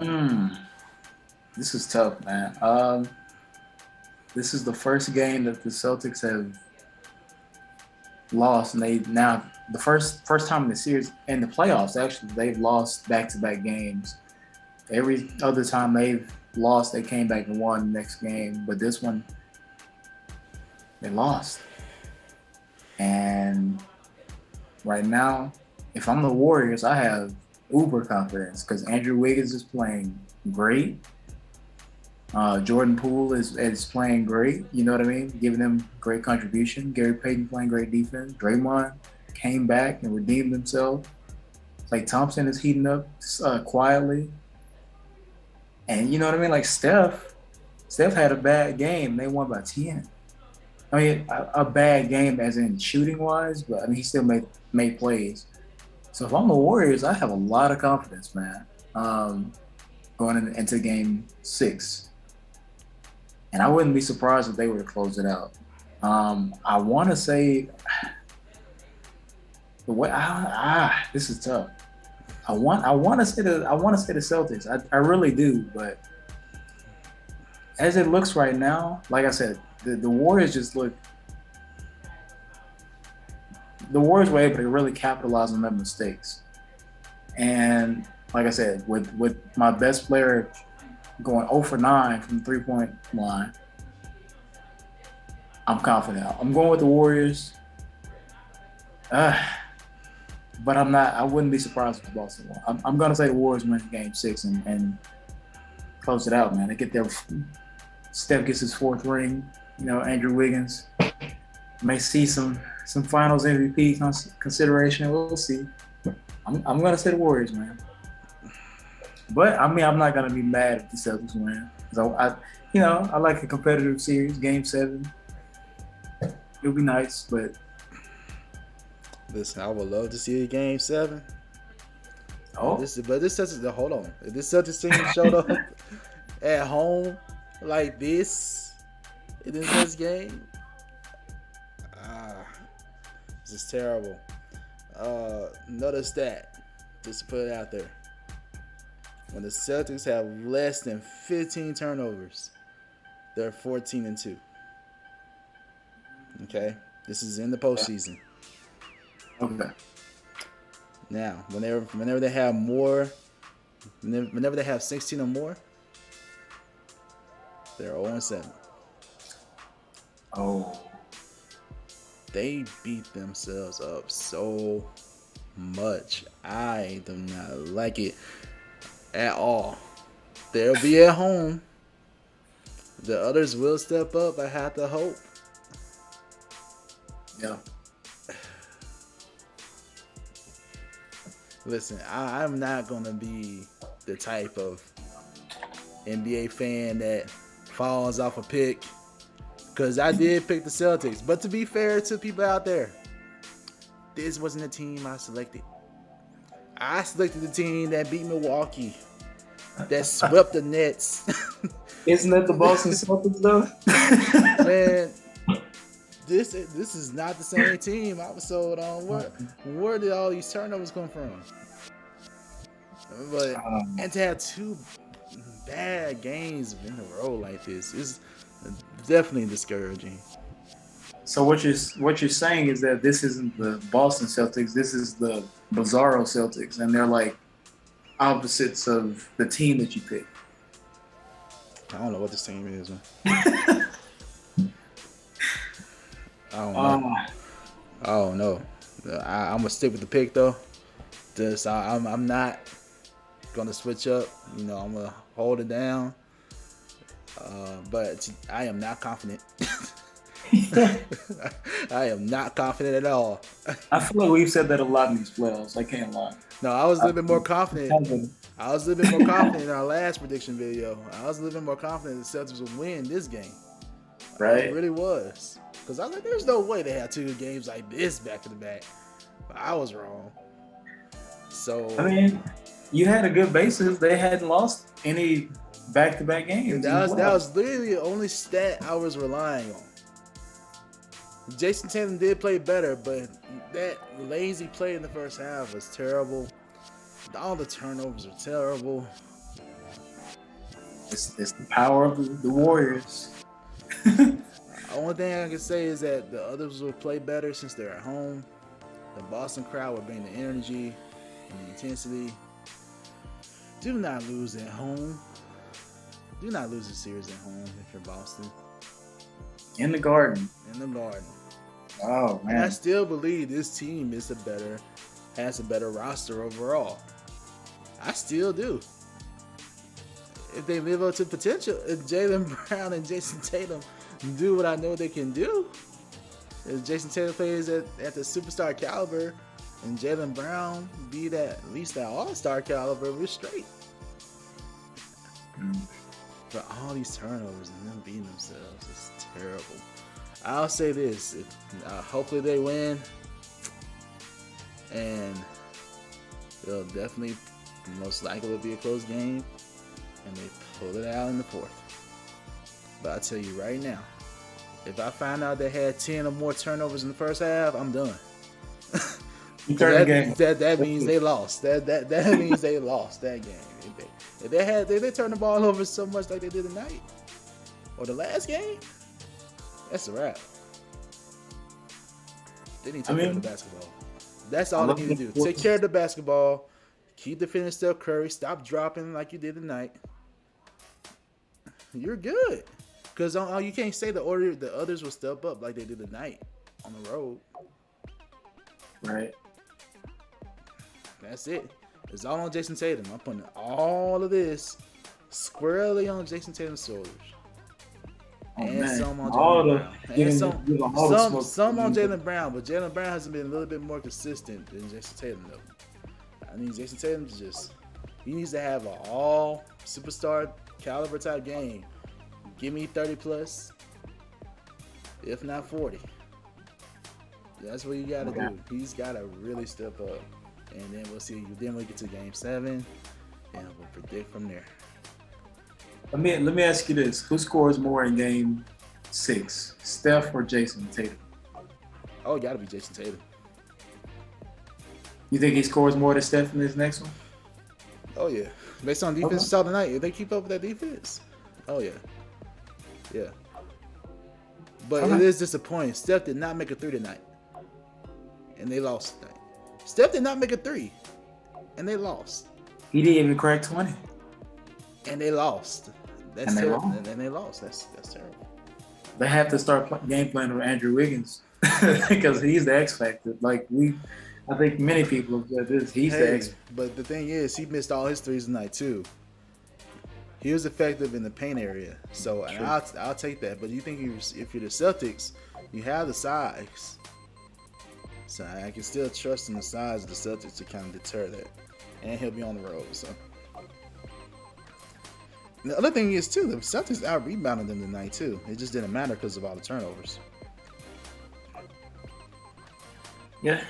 Mm, this is tough, man. This is the first game that the Celtics have lost, and they now the first time in the series in the playoffs. Actually, they've lost back-to-back games. Every other time they've lost, they came back and won the next game. But this one, they lost. And right now, if I'm the Warriors, I have uber confidence because Andrew Wiggins is playing great. Jordan Poole is playing great. You know what I mean? Giving them great contribution. Gary Payton playing great defense. Draymond came back and redeemed himself. Like Thompson is heating up quietly. And you know what I mean? Like Steph had a bad game. They won by 10. I mean, a bad game as in shooting wise, but I mean, he still made plays. So if I'm the Warriors, I have a lot of confidence, man, into game 6. And I wouldn't be surprised if they were to close it out. I want to say the way this is tough. I want to say the Celtics. I really do, but as it looks right now, like I said, the Warriors just look. The Warriors were able to really capitalize on their mistakes, and like I said, with my best player going 0 for 9 from the 3-point line, I'm confident. I'm going with the Warriors, but I'm not. I wouldn't be surprised if Boston won. I'm going to say the Warriors win Game 6 and close it out, man. They get their Steph gets his 4th ring. You know, Andrew Wiggins may see some Finals MVP consideration. We'll see. I'm going to say the Warriors, man. But I mean, I'm not going to be mad if the Celtics win. So I like a competitive series, Game 7. It'll be nice, but listen, I would love to see a Game 7. Oh, this Celtics. Hold on. If this Celtics team showed up at home like this in this next game, this is terrible. Another stat, just to put it out there. When the Celtics have less than 15 turnovers, they're 14-2. Okay, this is in the postseason. Okay. Now, whenever they have more, whenever they have 16 or more, they're 0-7. Oh. They beat themselves up so much. I do not like it at all. They'll be at home. The others will step up. I have to hope. Yeah. Listen, I'm not going to be the type of NBA fan that falls off a pick, because I did pick the Celtics. But to be fair to people out there, this wasn't the team I selected. I selected the team that beat Milwaukee, that swept the Nets. Isn't that the Boston Celtics, though? Man, this is not the same team I was sold on. Where did all these turnovers come from? But and to have 2 bad games in a row like this is definitely discouraging. So what you're saying is that this isn't the Boston Celtics. This is the Bizarro Celtics, and they're like opposites of the team that you picked. I don't know what this team is, man. I don't know. I don't know. I'm gonna stick with the pick though. I'm not gonna switch up. You know, I'm gonna hold it down. But I am not confident. I am not confident at all. I feel like we've said that a lot in these playoffs. I can't lie. No, I was a little bit more confident. I was a little bit more confident in our last prediction video. I was a little bit more confident the Celtics would win this game. Right? It really was. Because I was like, there's no way they had 2 games like this back to the back. But I was wrong. So I mean, you had a good basis. They hadn't lost any back-to-back games. That was literally the only stat I was relying on. Jason Tatum did play better, but that lazy play in the first half was terrible. All the turnovers are terrible. It's the power of the Warriors. The only thing I can say is that the others will play better since they're at home. The Boston crowd will bring the energy and the intensity. Do not lose at home. Do not lose a series at home if you're Boston. In the Garden. In the Garden. Oh, man. And I still believe this team has a better roster overall. I still do. If they live up to potential, if Jaylen Brown and Jason Tatum do what I know they can do, if Jason Tatum plays at the superstar caliber and Jaylen Brown be at least that all-star caliber, we're straight. But all these turnovers and them beating themselves is terrible. I'll say this: hopefully they win, and it'll definitely, most likely, will be a close game, and they pull it out in the fourth. But I'll tell you right now, if I find out they had 10 or more turnovers in the first half, I'm done. That means they lost. That means they lost that game. If they turned the ball over so much like they did tonight or the last game, that's a wrap. They need to take care of the basketball. That's all they need to do. Take care of the basketball. Keep defending Steph Curry. Stop dropping like you did tonight. You're good. Because you can't say the others will step up like they did tonight on the road. Right. That's it. It's all on Jason Tatum. I'm putting all of this squarely on Jason Tatum's shoulders. Oh, and man. some on Jaylen Brown. And some on Jaylen Jaylen Brown, but Jaylen Brown hasn't been a little bit more consistent than Jason Tatum, though. I mean, Jason Tatum he needs to have an all superstar caliber type game. Give me 30 plus, if not 40. That's what you got to do. He's got to really step up. And then we'll see. Then we'll get to game 7, and we'll predict from there. Let me ask you this: who scores more in game 6, Steph or Jason Tatum? Oh, it got to be Jason Tatum. You think he scores more than Steph in this next one? Oh yeah, based on defense we saw tonight, if they keep up with that defense, oh yeah, yeah. But it is disappointing. Steph did not make a 3 tonight, and they lost tonight. Steph did not make a 3, and they lost. He didn't even crack 20. And they lost. That's terrible. And they lost. That's terrible. They have to start game planning with Andrew Wiggins because he's the X factor. I think many people have said this. He's the X. But the thing is, he missed all his threes tonight too. He was effective in the paint area, so I'll take that. But you think if you're the Celtics, you have the size. So I can still trust in the size of the Celtics to kind of deter that. And he'll be on the road. So the other thing is, too, the Celtics out-rebounded them tonight, too. It just didn't matter because of all the turnovers. Yeah.